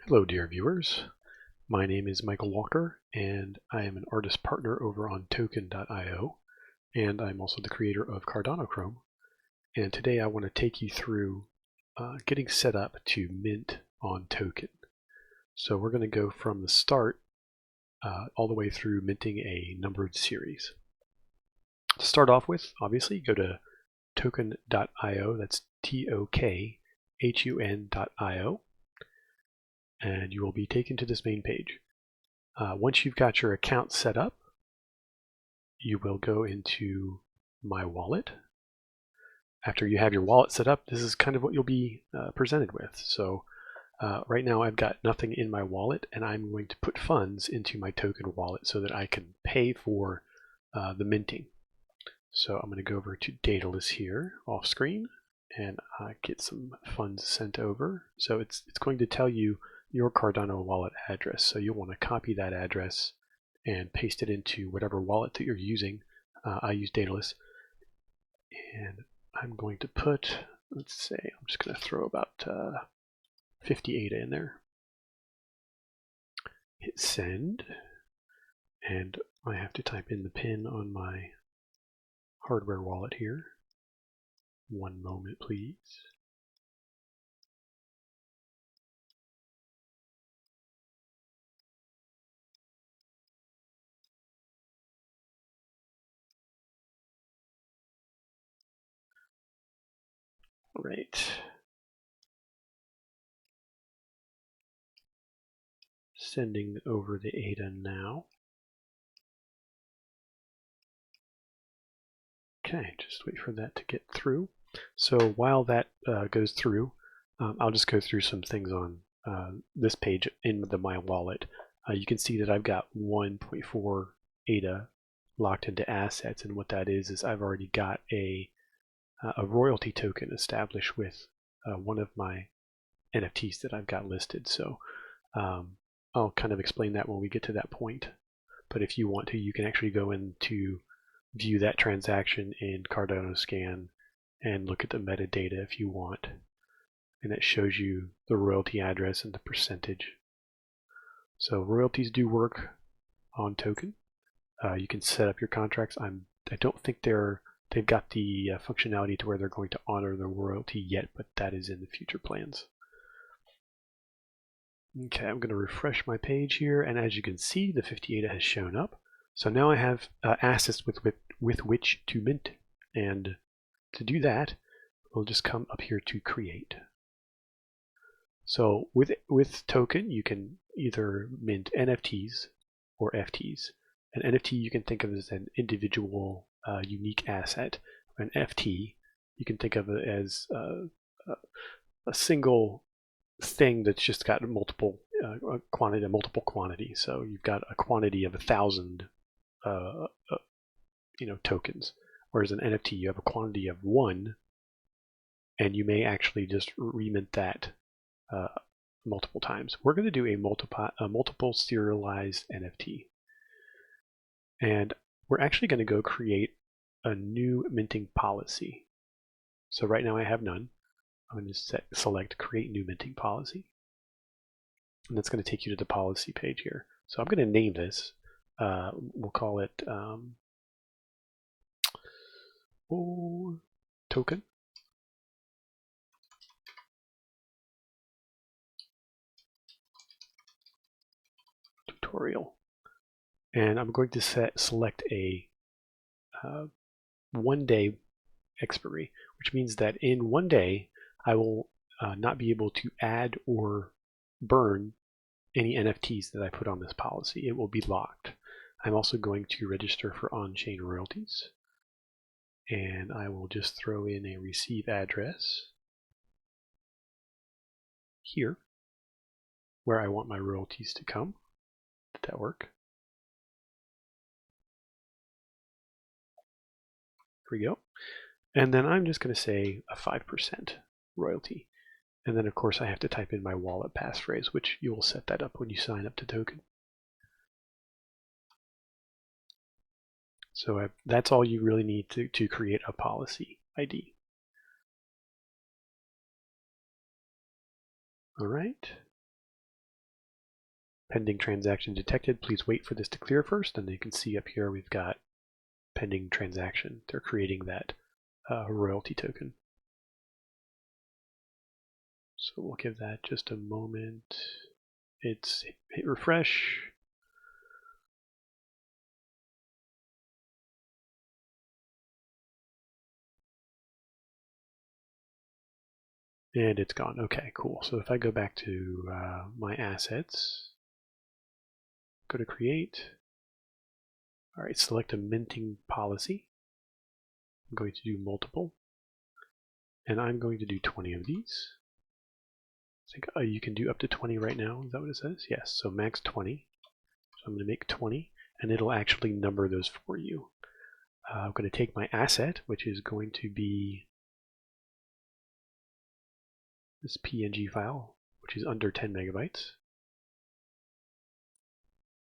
Hello, dear viewers. My name is Michael Walker, and I am an artist partner over on Token.io, and I'm also the creator of Cardano Chrome. And today I want to take you through getting set up to mint on Token. So we're going to go from the start all the way through minting a numbered series. To start off with, obviously, go to Token.io, that's TOKHUN.io, and you will be taken to this main page. Once you've got your account set up, you will go into My Wallet. After you have your wallet set up, this is kind of what you'll be presented with. So right now I've got nothing in my wallet, and I'm going to put funds into my token wallet so that I can pay for the minting. So I'm going to go over to Daedalus here off screen and get some funds sent over. So it's going to tell you your Cardano wallet address. So you'll want to copy that address and paste it into whatever wallet that you're using. I use Daedalus. And I'm going to put, let's say, I'm just going to throw about 50 ADA in there. Hit send. And I have to type in the PIN on my hardware wallet here. One moment, please. Right. Sending over the ADA now. Okay, just wait for that to get through. So while that goes through, I'll just go through some things on this page in the My Wallet. You can see that I've got 1.4 ADA locked into assets, and what that is I've already got a royalty token established with one of my NFTs that I've got listed. So I'll kind of explain that when we get to that point. But if you want to, you can actually go into view that transaction in Cardano Scan and look at the metadata if you want. And it shows you the royalty address and the percentage. So royalties do work on Token. You can set up your contracts. I don't think they've got the functionality to where they're going to honor the royalty yet, but that is in the future plans. Okay, I'm going to refresh my page here, and as you can see, the 50 ADA has shown up. So now I have assets with which to mint, and to do that, we'll just come up here to create. So with Token, you can either mint NFTs or FTs. An NFT you can think of as an individual unique asset. An FT you can think of it as a single thing that's just got multiple quantity. So you've got a quantity of 1,000 tokens, whereas an NFT you have a quantity of 1, and you may actually just remint that multiple times. We're going to do a multiple serialized NFT. And we're actually going to go create a new minting policy. So right now I have none. I'm going to select create new minting policy. And that's going to take you to the policy page here. So I'm going to name this. We'll call it token. Tutorial. And I'm going to select a 1-day expiry, which means that in 1 day I will not be able to add or burn any NFTs that I put on this policy. It will be locked. I'm also going to register for on-chain royalties, and I will just throw in a receive address here where I want my royalties to come. Did that work? Here we go. And then I'm just going to say a 5% royalty. And then of course I have to type in my wallet passphrase, which you will set that up when you sign up to Token. So that's all you really need to create a policy ID. All right. pending transaction detected. Please wait for this to clear first. And you can see up here we've got pending transaction. They're creating that royalty token. So we'll give that just a moment. It's hit refresh. And it's gone. Okay, cool. So if I go back to my assets, go to create. All right, select a minting policy. I'm going to do multiple. And I'm going to do 20 of these. I think you can do up to 20 right now. Is that what it says? Yes, so max 20. So I'm going to make 20, and it'll actually number those for you. I'm going to take my asset, which is going to be this PNG file, which is under 10 megabytes.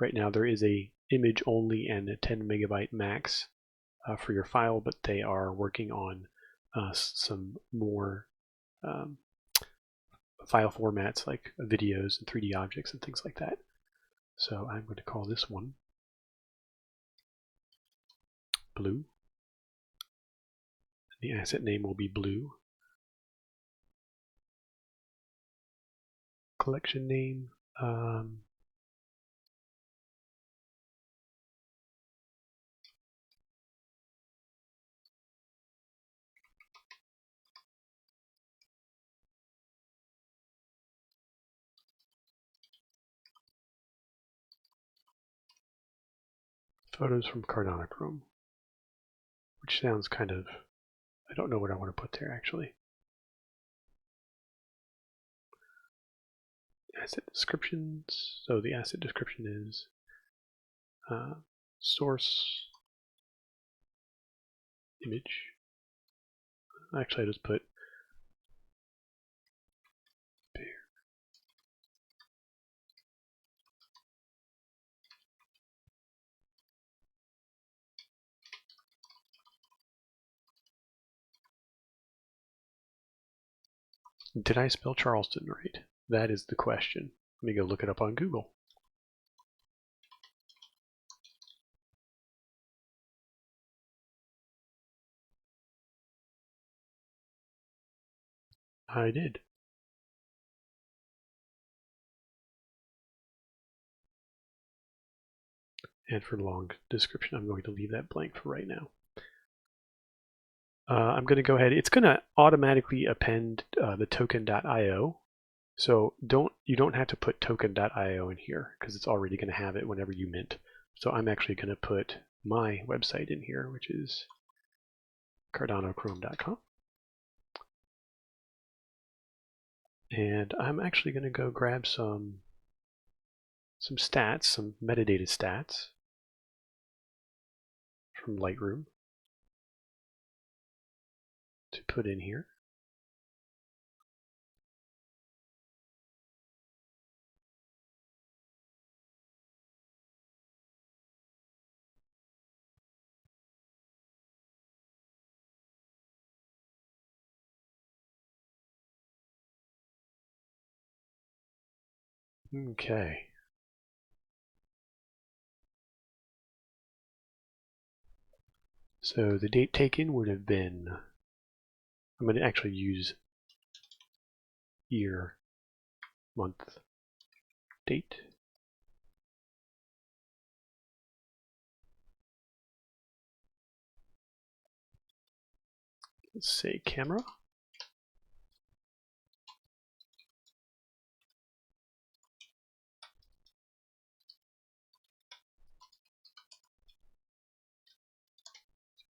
Right now there is a image only and a 10 megabyte max for your file, but they are working on some more file formats like videos and 3D objects and things like that. So I'm going to call this one blue. The asset name will be blue. Collection name. Photos from Cardano Chrome, which sounds kind of, I don't know what I want to put there actually. Asset descriptions. So the asset description is source image. Actually, I just put bear. Did I spell Charleston right? That is the question. Let me go look it up on Google. I did. And for the long description, I'm going to leave that blank for right now. I'm going to go ahead. It's going to automatically append the token.io. So you don't have to put token.io in here because it's already going to have it whenever you mint. So I'm actually going to put my website in here, which is cardanochrome.com. And I'm actually going to go grab some stats, some metadata stats from Lightroom to put in here. Okay. So the date taken would have been, I'm going to actually use year, month, date. Let's say camera.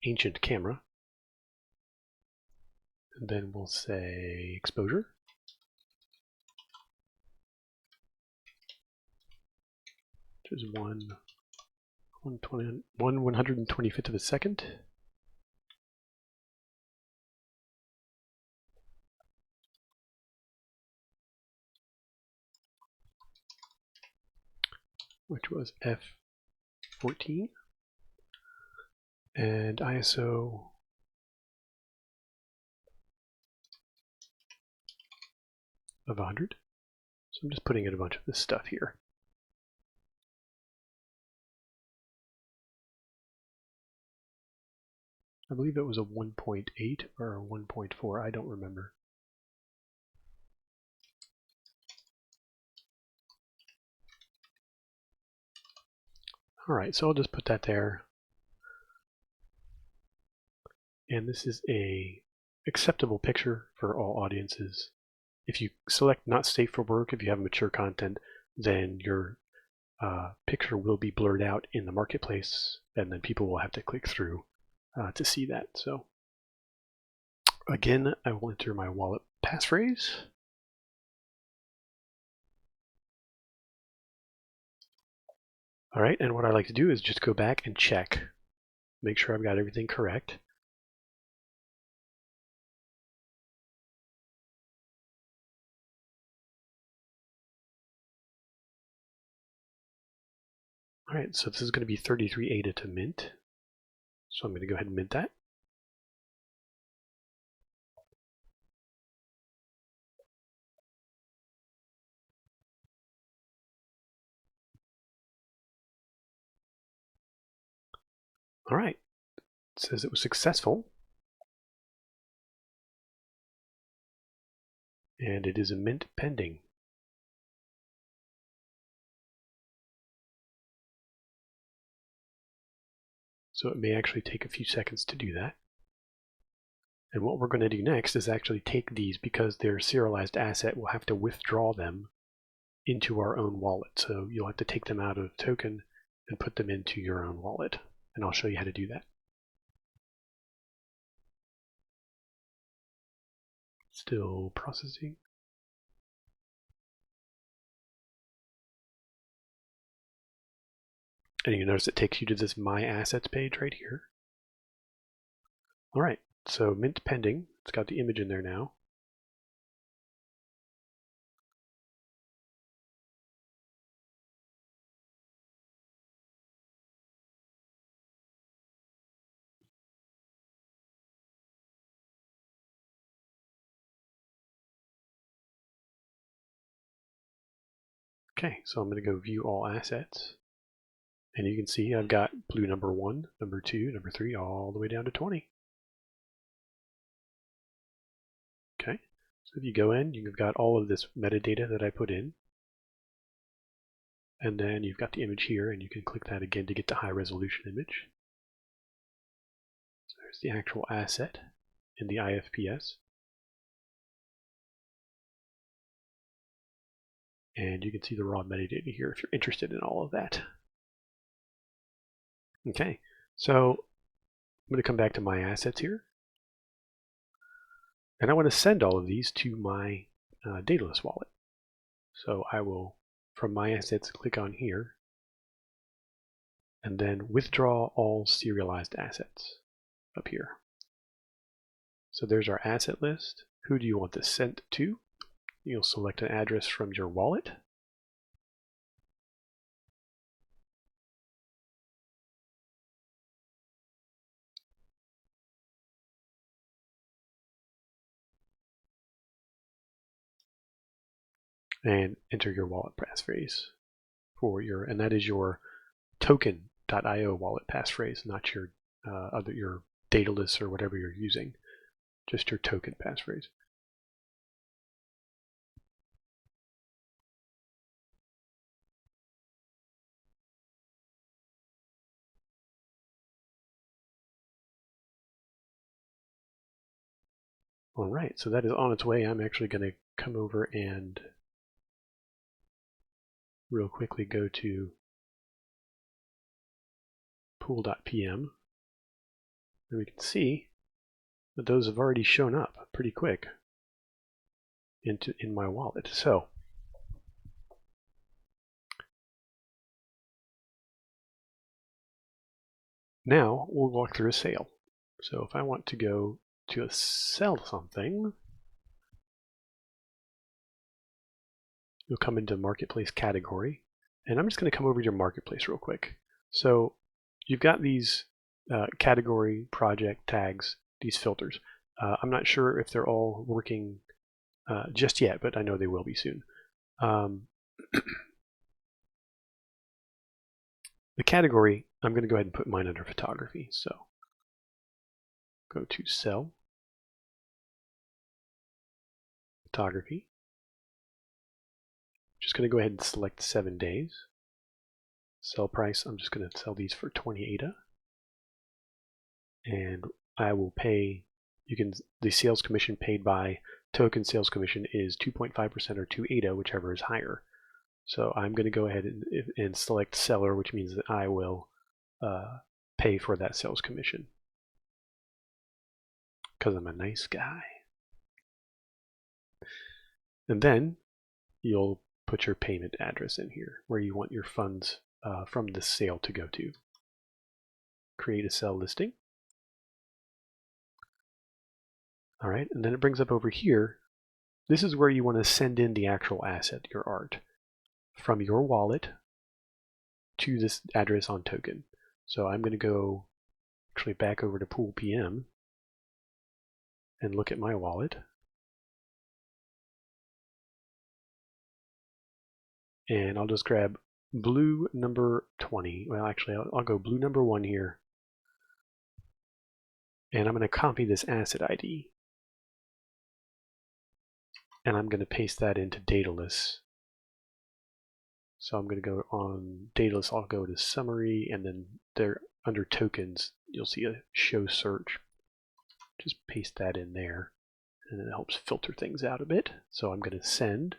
Ancient camera. And then we'll say exposure. Which is 1/125th of a second. Which was F14. And ISO of 100. So I'm just putting in a bunch of this stuff here. I believe it was a 1.8 or a 1.4. I don't remember. All right, so I'll just put that there. And this is a acceptable picture for all audiences. If you select not safe for work, if you have mature content, then your picture will be blurred out in the marketplace, and then people will have to click through to see that. So again, I will enter my wallet passphrase. All right, and what I like to do is just go back and check, make sure I've got everything correct. All right, so this is going to be 33 ADA to mint. So I'm going to go ahead and mint that. All right, it says it was successful. And it is a mint pending. So it may actually take a few seconds to do that. And what we're going to do next is actually take these, because they're a serialized asset, we'll have to withdraw them into our own wallet. So you'll have to take them out of token and put them into your own wallet. And I'll show you how to do that. Still processing. And you notice it takes you to this My Assets page right here. All right, so mint pending. It's got the image in there now. Okay, so I'm going to go view all assets. And you can see I've got blue number 1, number 2, number 3, all the way down to 20. Okay, so if you go in, you've got all of this metadata that I put in. And then you've got the image here, and you can click that again to get the high resolution image. So there's the actual asset in the IFPS. And you can see the raw metadata here if you're interested in all of that. Okay, so I'm going to come back to my assets here. And I want to send all of these to my Daedalus wallet. So I will, from my assets, click on here, and then withdraw all serialized assets up here. So there's our asset list. Who do you want this sent to? You'll select an address from your wallet. And enter your wallet passphrase for your, and that is your token.io wallet passphrase, not your your Daedalus or whatever you're using, just your token passphrase. All right, so that is on its way. I'm actually going to come over and real quickly go to pool.pm, and we can see that those have already shown up pretty quick in my wallet. So now we'll walk through a sale. So if I want to go to sell something, you'll come into marketplace category, and I'm just going to come over to your marketplace real quick. So you've got these category project tags, these filters. I'm not sure if they're all working just yet, but I know they will be soon. The category, I'm going to go ahead and put mine under photography. So go to Sell, Photography. Just going to go ahead and select 7 days. Sell price, I'm just going to sell these for 20 ADA. And I will pay, the sales commission paid by token sales commission is 2.5% or 2 ADA, whichever is higher. So I'm going to go ahead and select seller, which means that I will pay for that sales commission because I'm a nice guy. And then you'll put your payment address in here where you want your funds from this sale to go to. Create a sell listing. All right, and then it brings up over here. This is where you want to send in the actual asset, your art, from your wallet to this address on token. So I'm going to go actually back over to Pool PM and look at my wallet. And I'll just grab blue number 20. Well, actually, I'll go blue number 1 here. And I'm going to copy this asset ID. And I'm going to paste that into Daedalus. So I'm going to go on Daedalus, I'll go to Summary, and then there under Tokens, you'll see a Show Search. Just paste that in there, and it helps filter things out a bit. So I'm going to send.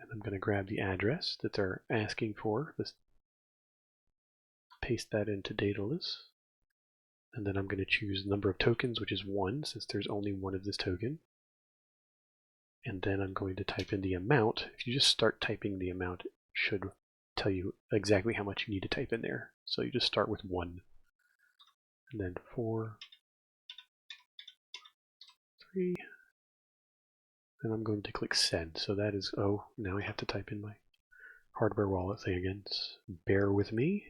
And I'm going to grab the address that they're asking for. Paste that into Daedalus. And then I'm going to choose number of tokens, which is 1, since there's only one of this token. And then I'm going to type in the amount. If you just start typing the amount, it should tell you exactly how much you need to type in there. So you just start with 1. And then 4, 3. And I'm going to click send. So that is, oh, now I have to type in my hardware wallet thing again. Bear with me.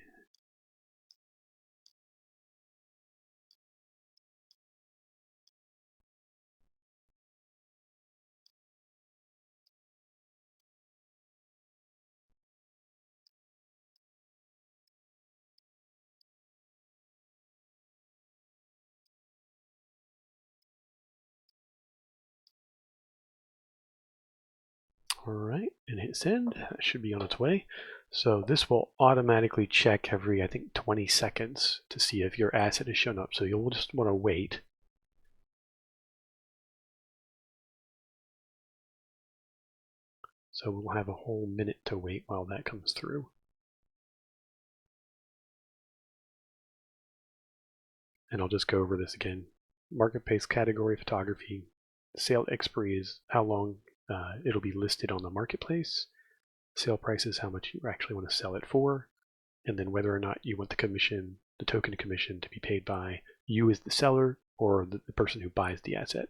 All right, and hit send. That should be on its way. So this will automatically check every, I think, 20 seconds to see if your asset has shown up. So you'll just want to wait. So we'll have a whole minute to wait while that comes through. And I'll just go over this again. Marketplace category photography. Sale expiry is how long it'll be listed on the marketplace. Sale price is how much you actually want to sell it for. And then whether or not you want the commission, the token commission, to be paid by you as the seller or the person who buys the asset.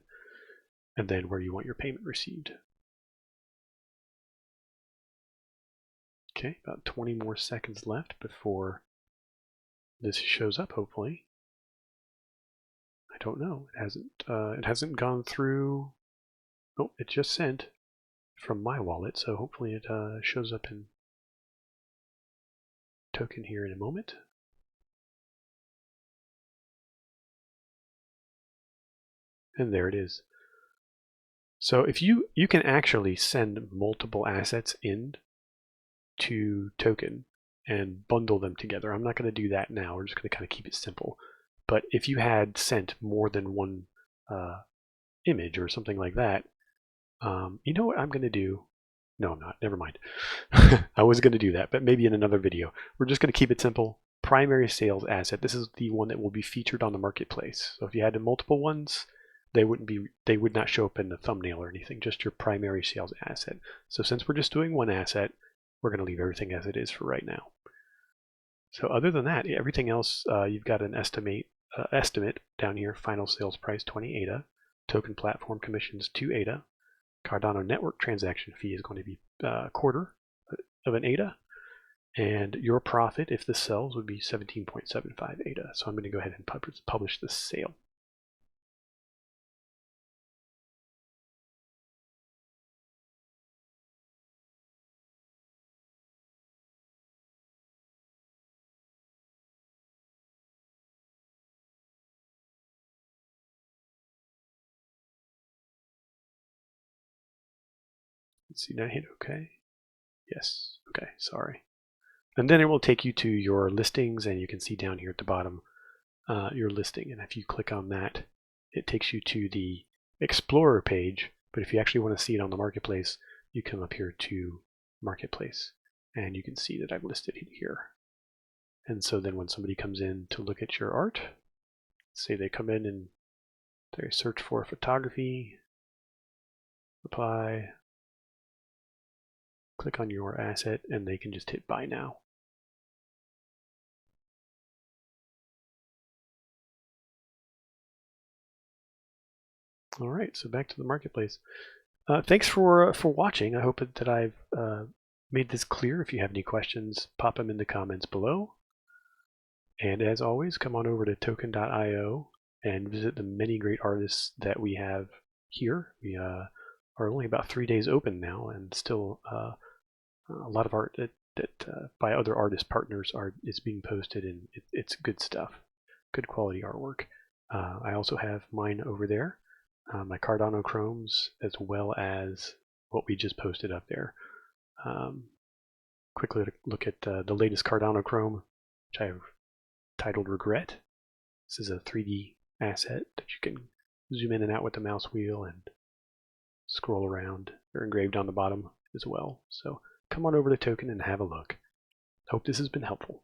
And then where you want your payment received. Okay, about 20 more seconds left before this shows up, hopefully. I don't know. It hasn't gone through. Oh, it just sent from my wallet, so hopefully it shows up in token here in a moment. And there it is. So if you can actually send multiple assets in to token and bundle them together. I'm not going to do that now. We're just going to kind of keep it simple. But if you had sent more than one image or something like that, you know what I'm going to do? No, I'm not. Never mind. I was going to do that, but maybe in another video. We're just going to keep it simple. Primary sales asset. This is the one that will be featured on the marketplace. So if you had multiple ones, they would not show up in the thumbnail or anything. Just your primary sales asset. So since we're just doing one asset, we're going to leave everything as it is for right now. So other than that, everything else, you've got an estimate down here. Final sales price 20 ADA. Token platform commissions 2 ADA. Cardano network transaction fee is going to be a quarter of an ADA. And your profit, if this sells, would be 17.75 ADA. So I'm going to go ahead and publish this sale. Let's see, did I hit OK? Yes. Okay, sorry. And then it will take you to your listings, and you can see down here at the bottom your listing. And if you click on that, it takes you to the Explorer page. But if you actually want to see it on the Marketplace, you come up here to Marketplace, and you can see that I've listed it here. And so then when somebody comes in to look at your art, say they come in and they search for photography, apply, click on your asset, and they can just hit buy now. All right, so back to the Marketplace. Thanks for watching. I hope that I've made this clear. If you have any questions, pop them in the comments below. And as always, come on over to token.io and visit the many great artists that we have here. We are only about 3 days open now, and still a lot of art that by other artist partners is being posted, and it's good stuff, good quality artwork. I also have mine over there. My Cardano Chromes, as well as what we just posted up there. Quickly look at the latest Cardano Chrome, which I have titled Regret. This is a 3D asset that you can zoom in and out with the mouse wheel and scroll around. They're engraved on the bottom as well. So come on over to Token and have a look. Hope this has been helpful.